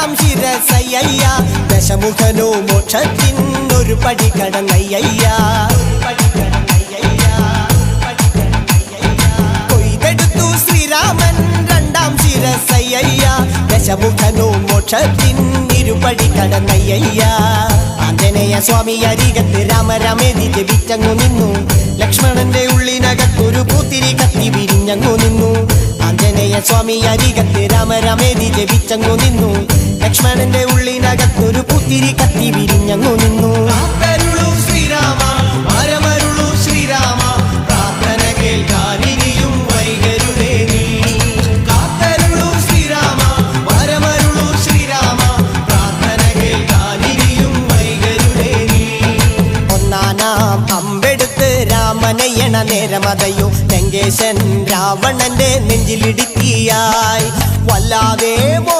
രണ്ടാം ശിരസയ്യ ദശമുഖനോ മോക്ഷത്തിനൊരു പടി കടന്നയ്യ കൊയ്തെടുത്തു ശ്രീരാമൻ രണ്ടാം ശിരസയ്യ ദശമുഖനോ മോക്ഷത്തിനിരുപടി കടന്നയ്യ ആഞ്ജനേയ സ്വാമി അരികത്ത് രാമരാമേതി ജപിച്ചങ്ങു നിന്നു ലക്ഷ്മണന്റെ ഉള്ളിനകത്തൊരു പൂത്തിരി കത്തി വിരിഞ്ഞങ്ങു നിന്നു ആഞ്ജനേയ സ്വാമി അരികത്ത് രാമരാമേതി ജപിച്ചങ്ങു നിന്നു ലക്ഷ്മണന്റെ ഉള്ളിനകത്തൊരു പൂത്തിരി കത്തി വിരിഞ്ഞങ്ങു നിന്നു ശ്രീരാമ വരമരുളൂ ശ്രീരാമ പ്രാർത്ഥന കേൾക്കാനിനിയും വൈകരുതേ നീ കാത്തരുളൂ ശ്രീരാമ വരമരുളൂ ശ്രീരാമ പ്രാർത്ഥന കേൾക്കാനിനിയും വൈകരുതേ നീ ഒന്നാനാം അമ്പെടുത്ത് രാമനയണ നേരമതയോ ലങ്കേശൻ രാവണന്റെ നെഞ്ചിലിടുക്കിയായി വല്ലാതെ മോഹം